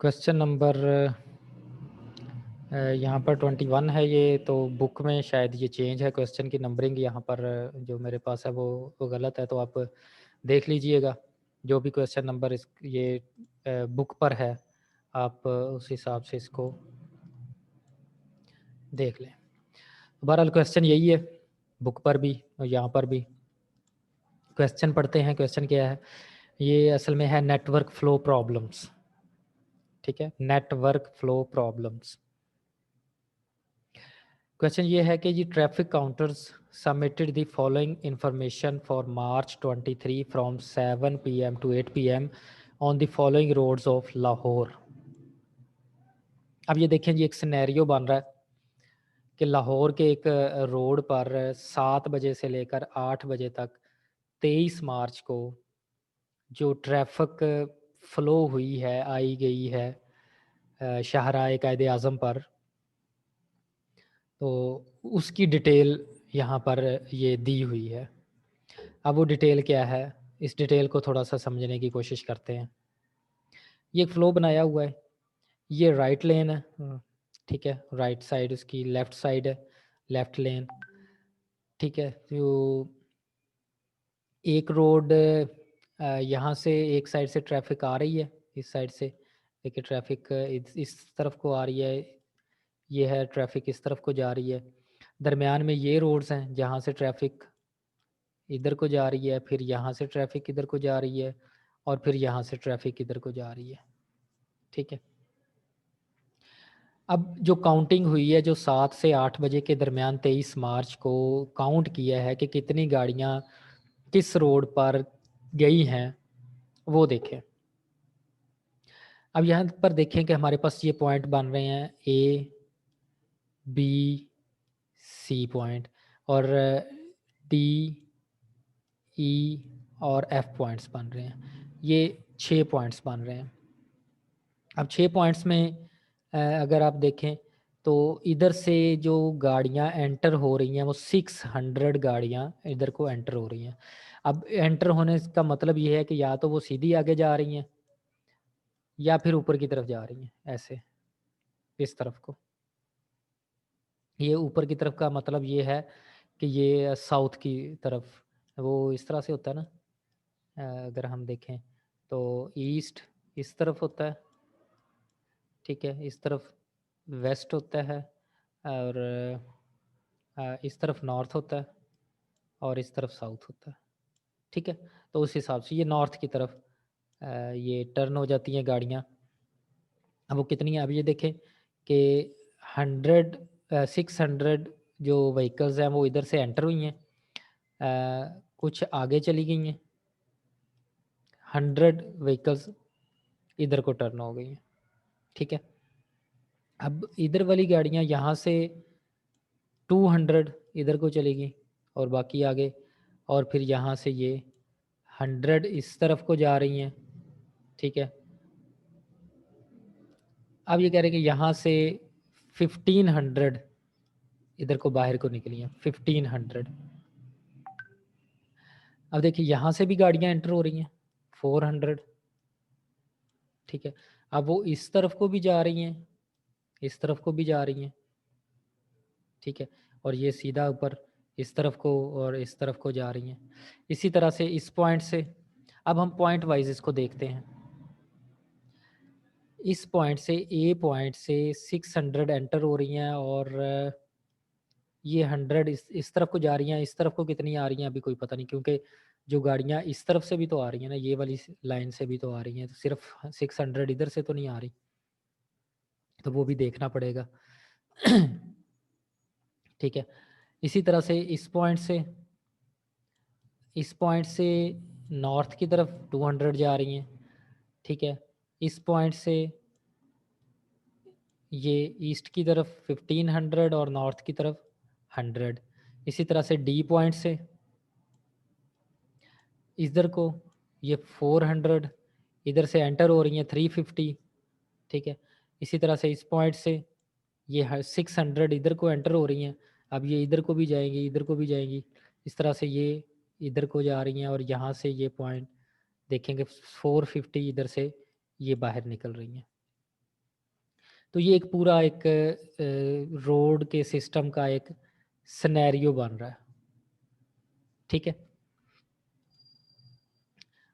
Question number यहाँ पर 21 है ये, तो बुक में शायद ये चेंज है क्वेश्चन की नंबरिंग। यहाँ पर जो मेरे पास है वो गलत है, तो आप देख लीजिएगा। जो भी क्वेश्चन नंबर इस ये बुक पर है, आप उस हिसाब से इसको देख लें। बहरहाल क्वेश्चन यही है, बुक पर भी और यहाँ पर भी। क्वेश्चन पढ़ते हैं। क्वेश्चन क्या है? ये असल में है नेटवर्क फ्लो प्रॉब्लम्स। ठीक है, नेटवर्क फ्लो प्रॉब्लम्स। क्वेश्चन ये है कि जी traffic counters submitted the following information for March 23 from 7 PM to 8 PM on the following roads of Lahore. अब ये देखें जी, एक सिनेरियो बन रहा है कि लाहौर के एक रोड पर 7 बजे से लेकर 8 बजे तक 23 मार्च को जो ट्रैफिक फ्लो हुई है, आई गई है शाहराह कायद आज़म पर, तो उसकी डिटेल यहाँ पर ये दी हुई है। अब वो डिटेल क्या है, इस डिटेल को थोड़ा सा समझने की कोशिश करते हैं। ये एक फ्लो बनाया हुआ है, ये राइट लेन है। ठीक है, राइट साइड उसकी लेफ्ट साइड है, लेफ्ट लेन। ठीक है, तो एक रोड यहाँ से एक साइड से ट्रैफिक आ रही है, इस साइड से देखिए ट्रैफिक इस तरफ को आ रही है, ये है ट्रैफिक इस तरफ को जा रही है। दरमियान में ये रोड्स हैं जहाँ से ट्रैफिक इधर को जा रही है, फिर यहाँ से ट्रैफिक इधर को जा रही है, और फिर यहाँ से ट्रैफिक इधर को जा रही है। ठीक है, अब जो काउंटिंग हुई है, जो 7 से 8 बजे के दरमियान 23 मार्च को काउंट किया है कि कितनी गाड़ियाँ किस रोड पर गई हैं, वो देखें। अब यहाँ पर देखें कि हमारे पास ये पॉइंट बन रहे हैं A, B, C पॉइंट, और D, E और F पॉइंट्स बन रहे हैं। ये 6 पॉइंट्स बन रहे हैं। अब 6 पॉइंट्स में अगर आप देखें तो इधर से जो गाड़ियां एंटर हो रही हैं वो 600 गाड़ियां इधर को एंटर हो रही हैं। अब एंटर होने का मतलब ये है कि या तो वो सीधी आगे जा रही हैं या फिर ऊपर की तरफ जा रही हैं, ऐसे इस तरफ को। ये ऊपर की तरफ का मतलब ये है कि ये साउथ की तरफ, वो इस तरह से होता है ना। अगर हम देखें तो ईस्ट इस तरफ होता है, ठीक है, इस तरफ वेस्ट होता है, और इस तरफ नॉर्थ होता है, और इस तरफ साउथ होता है। ठीक है, तो उस हिसाब से ये नॉर्थ की तरफ ये टर्न हो जाती हैं गाड़ियाँ। अब वो कितनी है, अब ये देखें कि 600 जो व्हीकल्स हैं वो इधर से एंटर हुई हैं, कुछ आगे चली गई हैं, 100 व्हीकल्स इधर को टर्न हो गई हैं। ठीक है, अब इधर वाली गाड़ियाँ यहाँ से 200 इधर को चलेगी और बाकी आगे, और फिर यहाँ से ये 100 इस तरफ को जा रही हैं। ठीक है, अब ये कह रहे हैं कि यहाँ से 1500 इधर को बाहर को निकली हैं, 1500। अब देखिए यहाँ से भी गाड़ियाँ एंटर हो रही हैं 400। ठीक है, अब वो इस तरफ को भी जा रही हैं, इस तरफ को भी जा रही हैं। ठीक है, और ये सीधा ऊपर इस तरफ को और इस तरफ को जा रही हैं। इसी तरह से इस पॉइंट से, अब हम पॉइंट वाइज इसको देखते हैं। इस पॉइंट से, ए पॉइंट से 600 एंटर हो रही हैं, और ये 100 इस तरफ को जा रही हैं। इस तरफ को कितनी आ रही हैं अभी कोई पता नहीं, क्योंकि जो गाड़ियाँ इस तरफ से भी तो आ रही हैं ना, ये वाली लाइन से भी तो आ रही हैं, तो सिर्फ 600 इधर से तो नहीं आ रही, तो वो भी देखना पड़ेगा। ठीक है, इसी तरह से इस पॉइंट से नॉर्थ की तरफ 200 जा रही हैं। ठीक है, इस पॉइंट से ये ईस्ट की तरफ 1500 और नॉर्थ की तरफ 100। इसी तरह से डी पॉइंट से इधर को ये 400 इधर से एंटर हो रही हैं 350। ठीक है, इसी तरह से इस पॉइंट से ये 600 इधर को एंटर हो रही हैं। अब ये इधर को भी जाएंगी, इधर को भी जाएंगी, इस तरह से ये इधर को जा रही हैं, और यहाँ से ये पॉइंट देखेंगे 450 इधर से ये बाहर निकल रही हैं। तो ये एक पूरा एक रोड के सिस्टम का एक सिनेरियो बन रहा है, ठीक है।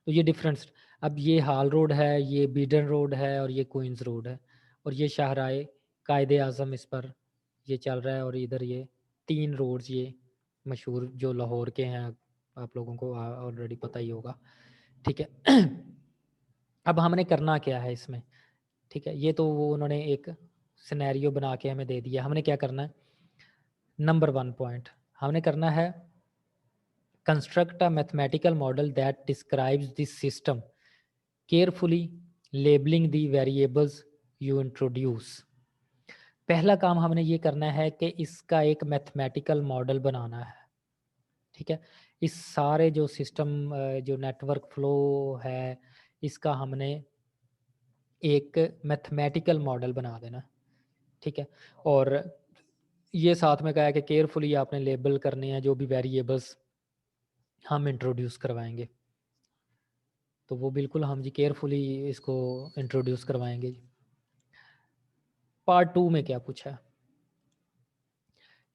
तो ये डिफरेंस, अब ये हाल रोड है, ये बीडन रोड है और ये क्वींस रोड है, और ये शाहराए कायदे आज़म इस पर ये चल रहा है, और इधर ये 3 रोड्स ये मशहूर जो लाहौर के हैं, आप लोगों को ऑलरेडी पता ही होगा, ठीक है। अब हमने करना क्या है इसमें, ठीक है, ये तो वो उन्होंने एक सिनेरियो बना के हमें दे दिया। हमने क्या करना है, नंबर 1 पॉइंट हमने करना है, construct a mathematical model that describes this system, carefully labeling the variables you introduce। पहला काम हमने ये करना है कि इसका एक मैथमेटिकल मॉडल बनाना है, ठीक है। इस सारे जो सिस्टम जो नेटवर्क फ्लो है, इसका हमने एक मैथमेटिकल मॉडल बना देना, ठीक है। और ये साथ में कहा है कि केयरफुली आपने लेबल करने हैं जो भी वेरिएबल्स हम इंट्रोड्यूस करवाएंगे, तो वो बिल्कुल हम जी केयरफुली इसको इंट्रोड्यूस करवाएंगे। पार्ट 2 में क्या पूछा है,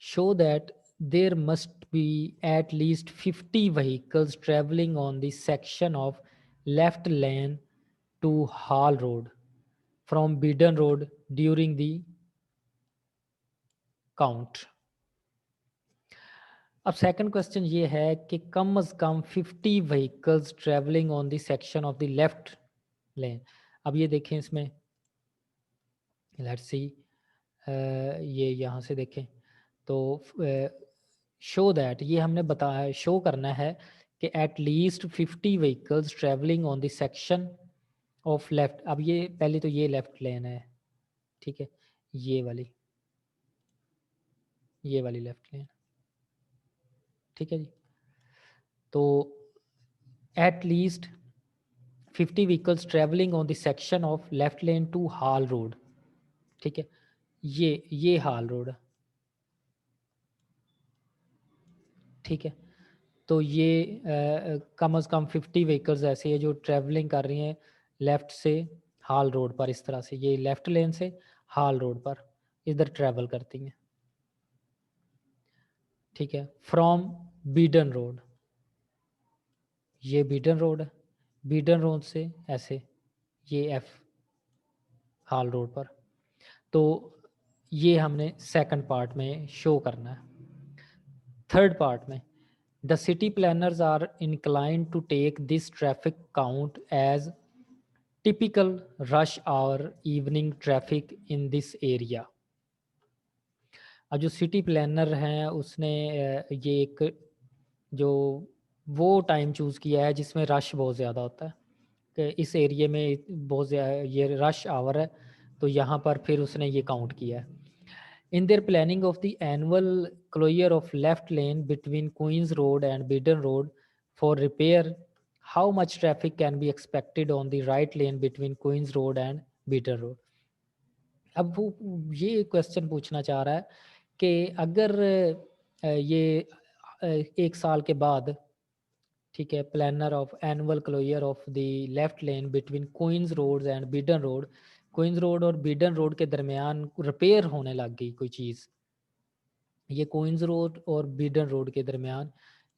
show that there must be at least 50 vehicles traveling on the section of left lane to Hall Road from Beedon Road during the count। अब सेकंड क्वेश्चन ये है कि कम अज कम 50 vehicles traveling on the section of the left lane। अब ये देखें इसमें, let's see, ये यहाँ से देखें तो शो दैट, ये हमने बताया शो करना है कि eight least 50 vehicles traveling on the section of left। अब ये पहले तो ये लेफ्ट लेन है, ठीक है, ये वाली लेफ्ट लेन, ठीक है जी। तो eight least 50 vehicles traveling on the section of left lane to Hall Road, ठीक है, ये हाल रोड, ठीक है। तो ये कम से कम 50 व्हीकल्स ऐसे है जो ट्रैवलिंग कर रही हैं लेफ़्ट से हाल रोड पर, इस तरह से ये लेफ़्ट लेन से हाल रोड पर इधर ट्रैवल करती हैं, ठीक है। फ्रॉम बीडन रोड, ये बीडन रोड है, बीडन रोड से ऐसे ये एफ हाल रोड पर। तो ये हमने सेकंड पार्ट में शो करना है। थर्ड पार्ट में, the city planners are inclined to take this traffic count as typical rush hour evening traffic in this area। अब जो सिटी प्लानर हैं उसने ये एक जो वो टाइम चूज़ किया है जिसमें रश बहुत ज़्यादा होता है, कि इस एरिया में बहुत ज़्यादा ये रश आवर है, तो यहाँ पर फिर उसने ये काउंट किया है। In their planning of the annual closure of left lane between Queens Road and Beedon Road for repair, how much traffic can be expected on the right lane between Queens Road and Beedon Road? अब वो ये question पूछना चाह रहा है कि अगर ये 1 साल के बाद, ठीक है, planner of annual closure of the left lane between Queens road and Beadon Road, Queens road और बीडन रोड के दरमियान रिपेयर होने लग गई कोई चीज़, ये क्वींस रोड और बीडन रोड के दरमियान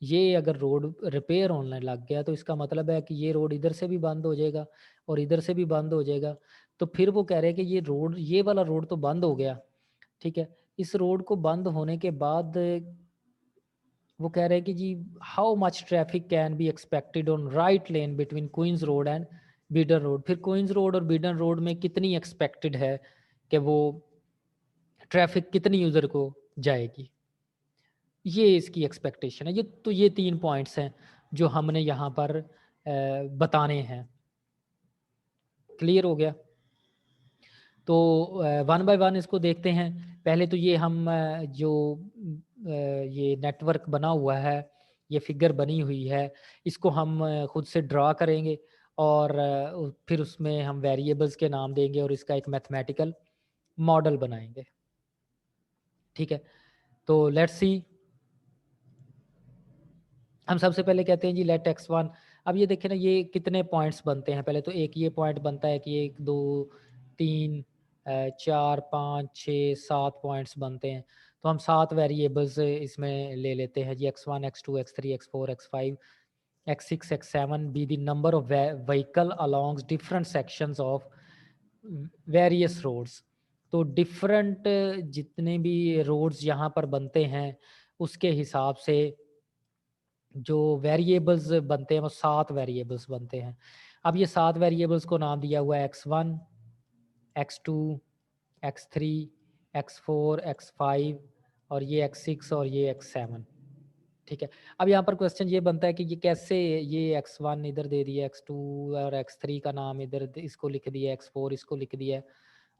ये अगर रोड रिपेयर होने लग गया, तो इसका मतलब है कि ये रोड इधर से भी बंद हो जाएगा और इधर से भी बंद हो जाएगा। तो फिर वो कह रहे हैं कि ये रोड, ये वाला रोड तो बंद हो गया, ठीक है, इस रोड को बंद होने के बाद वो कह रहे हैं कि जी how much traffic can be expected on right lane between Queens road and Beadon road. फिर क्वींस रोड और बीडन रोड में कितनी एक्सपेक्टेड है कि वो ट्रैफिक कितनी यूज़र को जाएगी, ये इसकी एक्सपेक्टेशन है। ये तो ये 3 पॉइंट्स हैं जो हमने यहाँ पर बताने हैं। क्लियर हो गया? तो वन बाय वन इसको देखते हैं। पहले तो ये हम जो ये नेटवर्क बना हुआ है, ये फिगर बनी हुई है, इसको हम खुद से ड्रा करेंगे और फिर उसमें हम वेरिएबल्स के नाम देंगे और इसका एक मैथमेटिकल मॉडल बनाएंगे, ठीक है। तो लेट्स सी, हम सबसे पहले कहते हैं जी लेट x1। अब ये देखें ना, ये कितने पॉइंट्स बनते हैं, पहले तो एक ये पॉइंट बनता है कि 1 2 3 4 5 6 7 पॉइंट्स बनते हैं, तो हम 7 वेरिएबल्स इसमें ले लेते हैं जी। x1 x2 x3 x4 x5 x6 x7 be the number of vehicle alongs different sections of various roads. तो डिफरेंट जितने भी रोड्स यहाँ पर बनते हैं उसके हिसाब से जो वेरिएबल्स बनते हैं वो 7 वेरिएबल्स बनते हैं। अब ये 7 वेरिएबल्स को नाम दिया हुआ है x1 x2 x3 x4 x5 और ये x6 और ये x7। ठीक है, अब यहाँ पर क्वेश्चन ये बनता है कि ये कैसे, ये x1 इधर दे दिया, x2 और x3 का नाम इधर इसको लिख दिया, x4 इसको लिख दिया,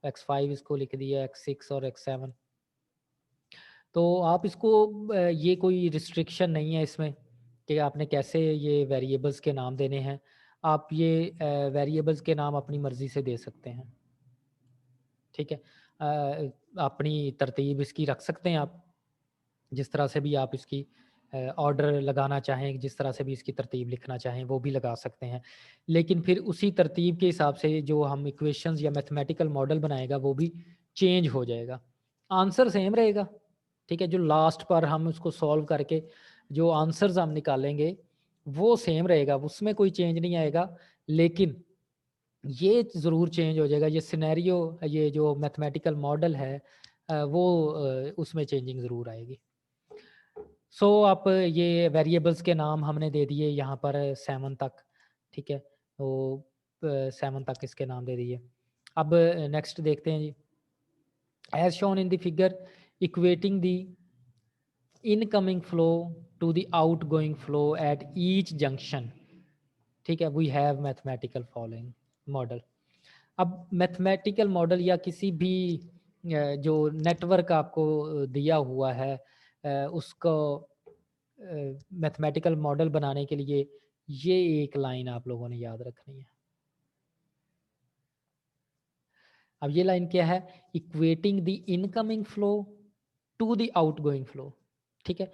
x5 इसको लिख दिया, x6 और x7। तो आप इसको ये कोई रिस्ट्रिक्शन नहीं है इसमें कि आपने कैसे ये वेरिएबल्स के नाम देने हैं। आप ये वेरिएबल्स के नाम अपनी मर्ज़ी से दे सकते हैं। ठीक है, अपनी तरतीब इसकी रख सकते हैं आप, जिस तरह से भी आप इसकी ऑर्डर लगाना चाहें, जिस तरह से भी इसकी तरतीब लिखना चाहें वो भी लगा सकते हैं। लेकिन फिर उसी तरतीब के हिसाब से जो हम इक्वेशंस या मैथमेटिकल मॉडल बनाएगा वो भी चेंज हो जाएगा। आंसर सेम रहेगा। ठीक है, जो लास्ट पर हम उसको सॉल्व करके जो आंसर्स हम निकालेंगे वो सेम रहेगा, उसमें कोई चेंज नहीं आएगा। लेकिन ये ज़रूर चेंज हो जाएगा, ये सिनेरियो, ये जो मैथमेटिकल मॉडल है वो उसमें चेंजिंग ज़रूर आएगी। सो आप ये वेरिएबल्स के नाम हमने दे दिए यहाँ पर 7 तक। ठीक है, तो 7 तक इसके नाम दे दिए। अब नेक्स्ट देखते हैं जी। As shown in the figure equating the incoming flow to the outgoing flow at each junction. ठीक है, we have mathematical following model. अब मैथमेटिकल मॉडल या किसी भी जो नेटवर्क आपको दिया हुआ है उसको मैथमेटिकल मॉडल बनाने के लिए ये एक लाइन आप लोगों ने याद रखनी है। अब ये लाइन क्या है? Equating the incoming flow to the outgoing flow. ठीक है,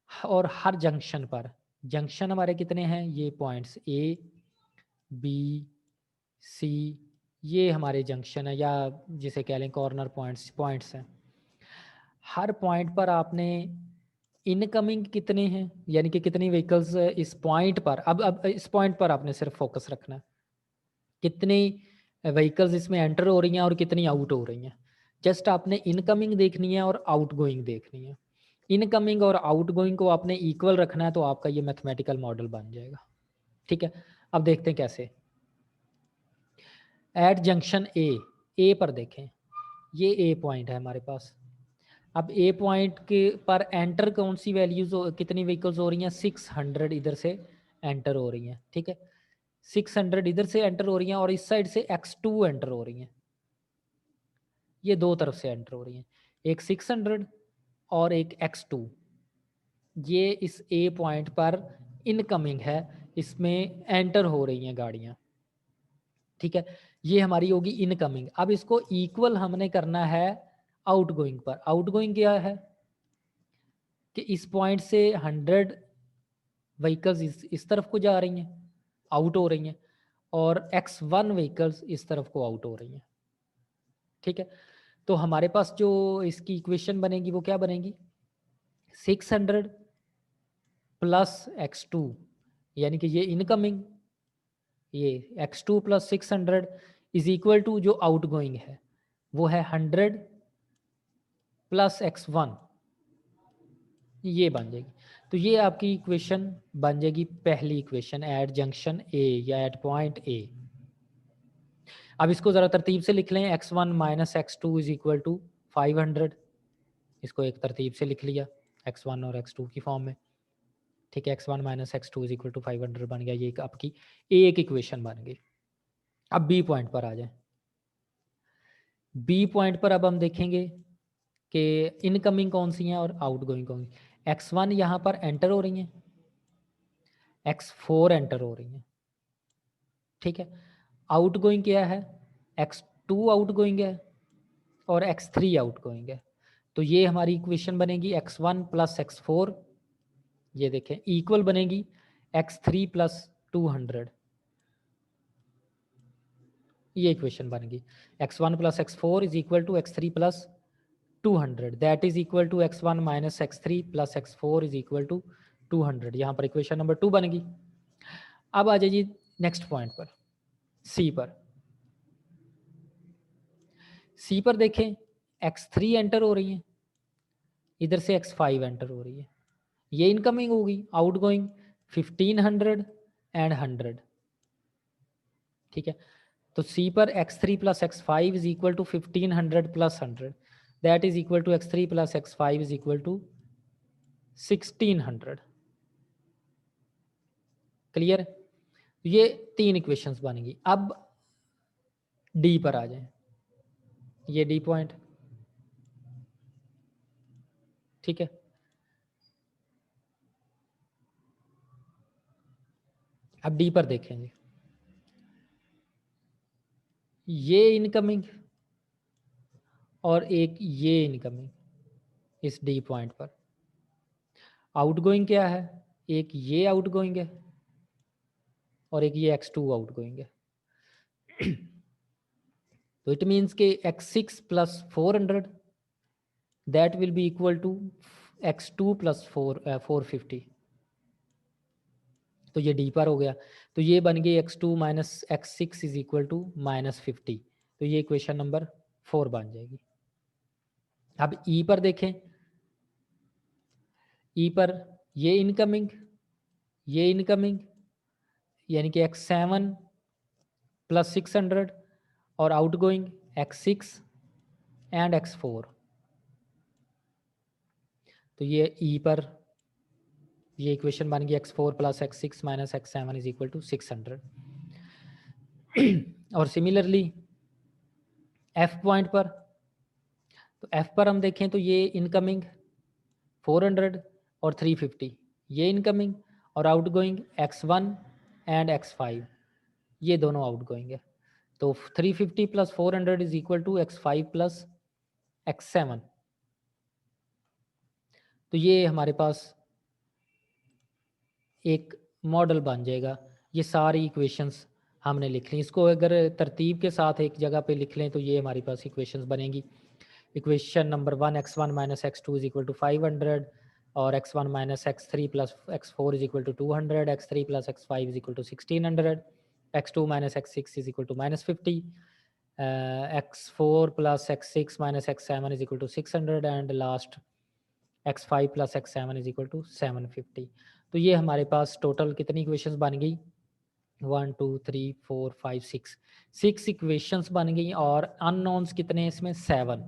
और हर जंक्शन पर, जंक्शन हमारे कितने हैं? ये पॉइंट्स ए बी सी, ये हमारे जंक्शन है या जिसे कह लें कॉर्नर पॉइंट्स, पॉइंट्स हैं। हर पॉइंट पर आपने इनकमिंग कितने हैं, यानी कि कितनी व्हीकल्स इस पॉइंट पर, अब इस पॉइंट पर आपने सिर्फ फोकस रखना है, कितनी व्हीकल्स इसमें एंटर हो रही हैं और कितनी आउट हो रही हैं। जस्ट आपने इनकमिंग देखनी है और आउटगोइंग देखनी है। इनकमिंग और आउटगोइंग को आपने इक्वल रखना है तो आपका ये मैथमेटिकल मॉडल बन जाएगा। ठीक है, अब देखते हैं कैसे। एट जंक्शन ए पर देखें, ये ए पॉइंट है हमारे पास। अब ए पॉइंट के पर एंटर कौन सी वैल्यूज, कितनी व्हीकल्स हो रही हैं? 600 इधर से एंटर हो रही हैं। ठीक है, 600 इधर से एंटर हो रही हैं और इस साइड से x2 एंटर हो रही हैं। ये दो तरफ से एंटर हो रही हैं, एक 600 और एक x2। ये इस ए पॉइंट पर इनकमिंग है, इसमें एंटर हो रही हैं गाड़ियाँ। ठीक है, ये हमारी होगी इनकमिंग। अब इसको इक्वल हमने करना है आउटगोइंग पर। आउटगोइंग क्या है कि इस पॉइंट से 100 व्हीकल्स इस तरफ को जा रही हैं, आउट हो रही हैं, और x1 व्हीकल्स इस तरफ को आउट हो रही हैं। ठीक है, तो हमारे पास जो इसकी इक्वेशन बनेगी वो क्या बनेगी? 600 प्लस x2, यानी कि ये इनकमिंग, ये x2 plus 600 is equal to जो आउटगोइंग है वो है 100 प्लस x1, ये बन जाएगी। तो ये आपकी इक्वेशन बन जाएगी, पहली इक्वेशन एट जंक्शन ए या एट पॉइंट ए। अब इसको ज़रा तरतीब से लिख लें, x1 minus x2 is equal to 500। इसको एक तरतीब से लिख लिया x1 और x2 की फॉर्म में। ठीक है, x1 minus x2 is equal to 500 बन गया, ये आपकी एक इक्वेशन बन गई। अब बी पॉइंट पर आ जाए। बी पॉइंट पर अब हम देखेंगे कि इनकमिंग कौन सी हैं और आउटगोइंग कौन सी। x1 यहाँ पर एंटर हो रही हैं, x4 एंटर हो रही हैं। ठीक है, आउटगोइंग क्या है? x2 आउटगोइंग है और x3 आउटगोइंग है। तो ये हमारी इक्वेशन बनेगी x1 प्लस x4, ये देखें इक्वल बनेगी x3 प्लस 200। ये इक्वेशन बन गई। x1 plus x4 is equal to x3 plus 200 that is equal to x1 minus x3 plus x4 is equal to 200। यहाँ पर इक्वेशन नंबर 2 बन गई। अब आ जाइए नेक्स्ट पॉइंट पर, सी पर। सी पर देखें x3 एंटर हो रही है, इधर से x5 एंटर हो रही है, ये इनकमिंग होगी, आउटगोइंग 1500 एंड 100। ठीक है, तो सी पर x3 plus x5 is equal to 1500 plus 100 that is equal to x3 plus x5 is equal to 1600। Clear? ये 3 इक्वेशंस बन गई। अब डी पर आ जाए, ये डी पॉइंट। ठीक है, अब डी पर देखेंगे, ये इनकमिंग और एक ये इनकमिंग इस डी पॉइंट पर। आउटगोइंग क्या है, एक ये आउटगोइंग है और एक ये x2 आउटगोइंग है। तो इट मीन्स के x6 plus 400 that will be equal to x2 plus 450। तो ये डी पर हो गया, तो ये बन गई x2 minus x6 is equal to -50। तो ये इक्वेशन नंबर 4 बन जाएगी। अब ई पर देखें, ई पर ये इनकमिंग, ये इनकमिंग, यानी कि x7 प्लस 600 और आउटगोइंग x6 एंड x4। तो ये ई पर ये इक्वेशन बन गई x4 plus x6 minus x7 is equal to 600। और सिमिलरली एफ पॉइंट पर, तो एफ पर हम देखें तो ये इनकमिंग 400 और 350, ये इनकमिंग और आउटगोइंग x1 एंड x5, ये दोनों आउटगोइंग है। तो 350 plus 400 is equal to x5 plus x7। तो ये हमारे पास एक मॉडल बन जाएगा। ये सारी इक्वेशंस हमने लिख ली, इसको अगर तरतीब के साथ एक जगह पे लिख लें तो ये हमारे पास इक्वेशंस बनेंगी। Equation number 1 x1 minus x2 is equal to 500 और x1 minus x3 plus x4 is equal to 200, x3 plus x5 is equal to 1600, x2 minus x6 is equal to -50, x4 plus x6 minus x7 is equal to 600 and last x5 plus x7 is equal to 750। तो ये हमारे पास total कितनी equations बन गई, 1 2 3 4 5 6 equations बन गई और unknowns कितने हैं इसमें, 7।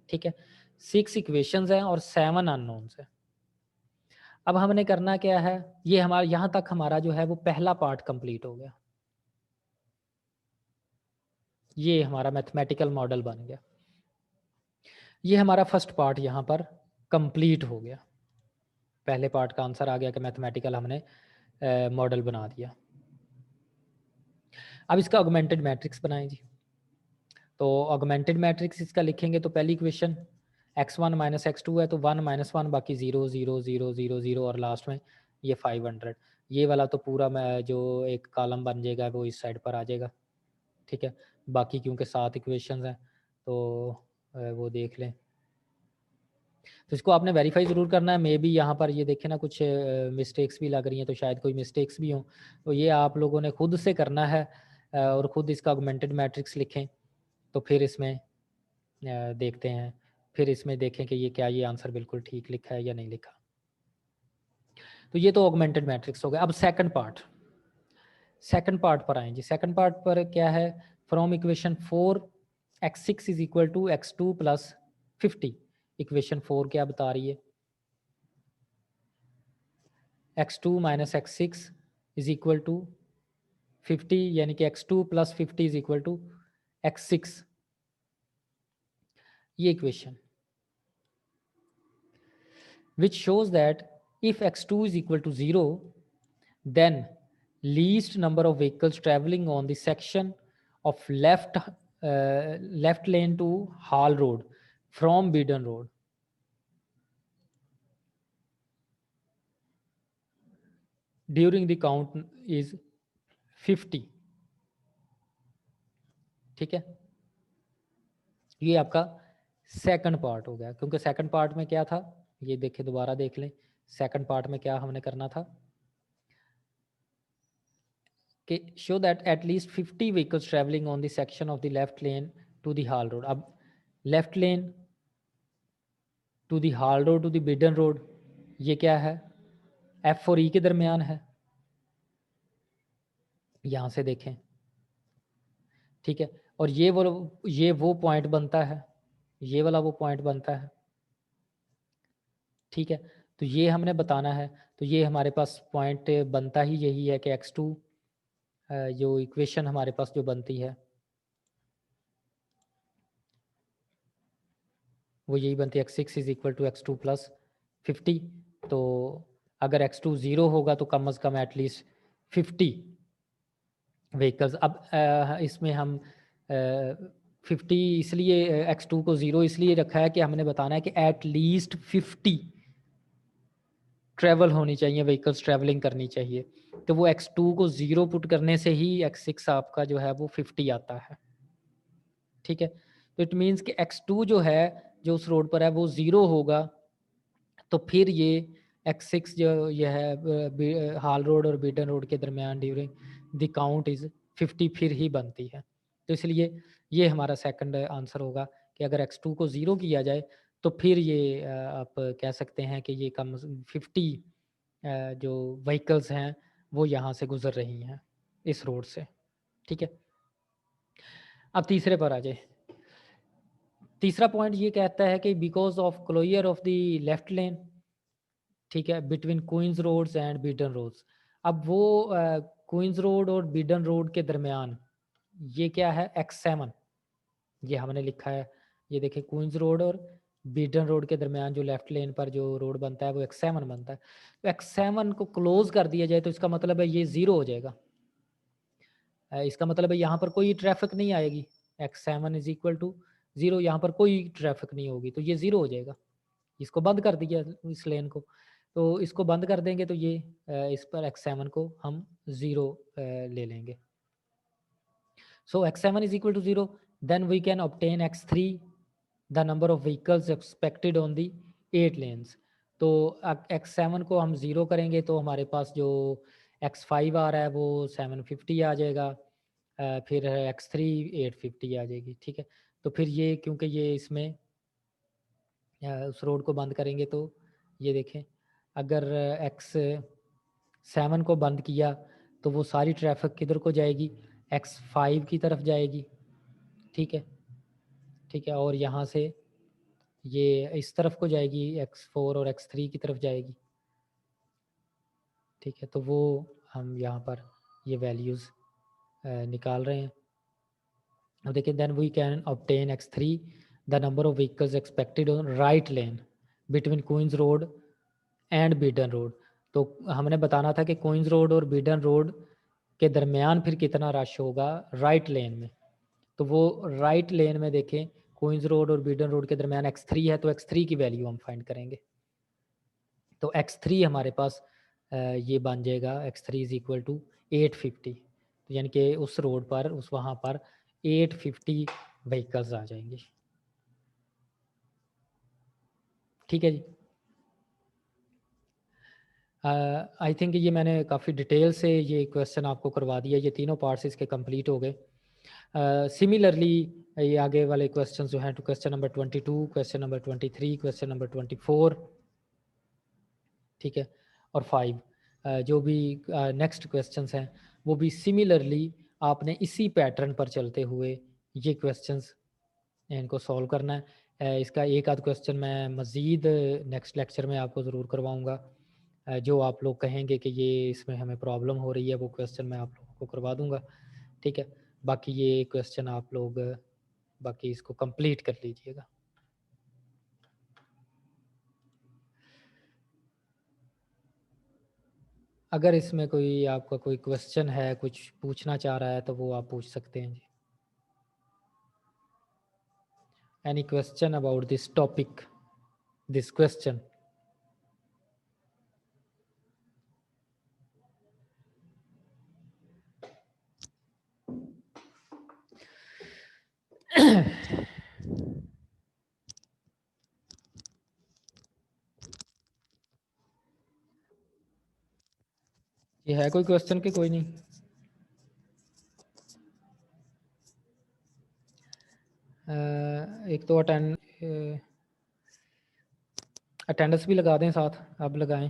ठीक है, 6 इक्वेशंस हैं और 7 अननोन्स है। अब हमने करना क्या है, ये हमारा यहाँ तक हमारा जो है वो पहला पार्ट कंप्लीट हो गया, ये हमारा मैथमेटिकल मॉडल बन गया। ये हमारा फर्स्ट पार्ट यहाँ पर कंप्लीट हो गया, पहले पार्ट का आंसर आ गया कि मैथमेटिकल हमने मॉडल बना दिया। अब इसका ऑगमेंटेड मैट्रिक्स बनाएं जी। तो ऑगमेंटेड मैट्रिक्स इसका लिखेंगे तो पहली इक्वेशन x1 माइनस x2 है, तो 1 माइनस 1 बाकी 0 0 0 0 0 और लास्ट में ये 500। ये वाला तो पूरा मैं जो एक कॉलम बन जाएगा वो इस साइड पर आ जाएगा। ठीक है, बाकी क्योंकि 7 इक्वेशंस हैं तो वो देख लें। तो इसको आपने वेरीफाई ज़रूर करना है। मे बी यहाँ पर ये देखें ना कुछ मिस्टेक्स भी लग रही हैं, तो शायद कोई मिस्टेक्स भी हों, तो ये आप लोगों ने खुद से करना है और ख़ुद इसका ऑगमेंटेड मैट्रिक्स लिखें। तो फिर इसमें देखते हैं, फिर इसमें देखें कि ये क्या ये आंसर बिल्कुल ठीक लिखा है या नहीं लिखा। तो ये तो ऑगमेंटेड मैट्रिक्स हो गया। अब सेकंड पार्ट पर आएँ जी। सेकंड पार्ट पर क्या है, from equation 4 x6 is equal to x2 plus 50। Equation 4 क्या बता रही है, x2 minus x6 is equal to 50, यानी कि x2 plus 50 is equal to x6। ये equation which shows that if x2 is equal to 0, then least number of vehicles traveling on the section of left lane to Hall Road from Beedon Road during the count is 50. ठीक है, ये आपका second part हो गया, क्योंकि second part में क्या था, ये देखिए दोबारा देख लें, सेकंड पार्ट में क्या हमने करना था कि show that at least 50 vehicles traveling on the section of the left lane to the Hall road. अब left lane to the Hall road to the Beadon road, ये क्या है, एफ और ई के दरमियान है, यहाँ से देखें, ठीक है। और ये वो पॉइंट बनता है, ये वाला वो पॉइंट बनता है, ठीक है। तो ये हमने बताना है, तो ये हमारे पास पॉइंट बनता ही यही है कि x2 जो इक्वेशन हमारे पास जो बनती है वो यही बनती है, x6 is equal to x2 plus 50। तो अगर x2 ज़ीरो होगा तो कम अज़ कम एटलीस्ट 50 व्हीकल्स। अब इसमें हम 50 इसलिए x2 को ज़ीरो इसलिए रखा है कि हमने बताना है कि एट लीस्ट 50 ट्रैवल होनी चाहिए, व्हीकल्स ट्रैवलिंग करनी चाहिए। तो वो x2 को ज़ीरो पुट करने से ही x6 आपका जो है वो 50 आता है, ठीक है। तो इट मीन्स कि x2 जो है जो उस रोड पर है वो ज़ीरो होगा, तो फिर ये x6 जो ये है हाल रोड और बीटन रोड के दरमियान ड्यूरिंग द काउंट इज़ 50 फिर ही बनती है। तो इसलिए ये हमारा सेकंड आंसर होगा कि अगर x2 को ज़ीरो किया जाए तो फिर ये आप कह सकते हैं कि ये कम 50 जो व्हीकल्स हैं वो यहाँ से गुजर रही हैं इस रोड से, ठीक है। अब तीसरे पर आ जाए। तीसरा पॉइंट ये कहता है कि because of closure of the left lane, ठीक है, between Queens roads and Beadon roads. अब वो क्वींस रोड और बीडन रोड के दरमियान ये क्या है, x7, ये हमने लिखा है, ये देखिए क्वींस रोड और बीडन रोड के दरमियान जो लेफ्ट लेन पर जो रोड बनता है वो x7 बनता है। तो x7 को क्लोज कर दिया जाए तो इसका मतलब है ये ज़ीरो हो जाएगा। इसका मतलब है यहाँ पर कोई ट्रैफिक नहीं आएगी, x7 is equal to zero, यहाँ पर कोई ट्रैफिक नहीं होगी तो ये ज़ीरो हो जाएगा। इसको बंद कर दिया इस लेन को, तो इसको बंद कर देंगे तो ये इस पर x7 को हम ज़ीरो ले लेंगे। So x7 is equal to zero, then we can obtain x3 the number of vehicles expected on the 8 lanes. तो x7 को हम ज़ीरो करेंगे तो हमारे पास जो x5 आ रहा है वो 750 आ जाएगा, फिर x3 850 आ जाएगी, ठीक है। तो फिर ये क्योंकि ये इसमें उस रोड को बंद करेंगे तो ये देखें, अगर x7 को बंद किया तो वो सारी ट्रैफिक किधर को जाएगी, x5 की तरफ जाएगी, ठीक है, ठीक है। और यहाँ से ये इस तरफ को जाएगी, x4 और x3 की तरफ जाएगी, ठीक है। तो वो हम यहाँ पर ये वैल्यूज़ निकाल रहे हैं। अब देखिए, then we can obtain x3 the number of vehicles expected on right lane between Queens road and Beadon Road. तो हमने बताना था कि क्वींस रोड और बीडन रोड के दरमियान फिर कितना रश होगा राइट लेन में। तो वो राइट लेन में देखें, क्वींस रोड और बीडन रोड के दरमियान x3 है, तो x3 की वैल्यू हम फाइंड करेंगे। तो x3 हमारे पास ये बन जाएगा, x3 इज इक्वल टू 850। तो यानी कि उस रोड पर उस वहाँ पर 850 व्हीकल्स आ जाएंगे, ठीक है जी। आई थिंक ये मैंने काफ़ी डिटेल से ये क्वेश्चन आपको करवा दिया, ये तीनों पार्ट्स इसके कंप्लीट हो गए। सिमिलरली ये आगे वाले क्वेश्चन जो हैं, to question number 22, question number 23, question number 24, ठीक है, और 5, जो भी नेक्स्ट क्वेश्चंस हैं वो भी सिमिलरली आपने इसी पैटर्न पर चलते हुए ये क्वेश्चंस इनको सॉल्व करना है। इसका एक आध क्वेश्चन मैं मज़ीद नेक्स्ट लेक्चर में आपको ज़रूर करवाऊँगा, जो आप लोग कहेंगे कि ये इसमें हमें प्रॉब्लम हो रही है वो क्वेश्चन मैं आप लोगों को करवा दूँगा, ठीक है। बाकी ये क्वेश्चन आप लोग बाकी इसको कंप्लीट कर लीजिएगा। अगर इसमें कोई आपका कोई क्वेश्चन है, कुछ पूछना चाह रहा है तो वो आप पूछ सकते हैं जी। Any question about this topic, this question? है कोई क्वेश्चन कि कोई नहीं? एक तो अटेंडेंस भी लगा दें साथ, अब लगाएं।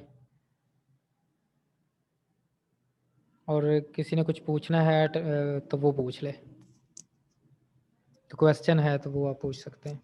और किसी ने कुछ पूछना है तो वो पूछ ले, तो क्वेश्चन है तो वो आप पूछ सकते हैं।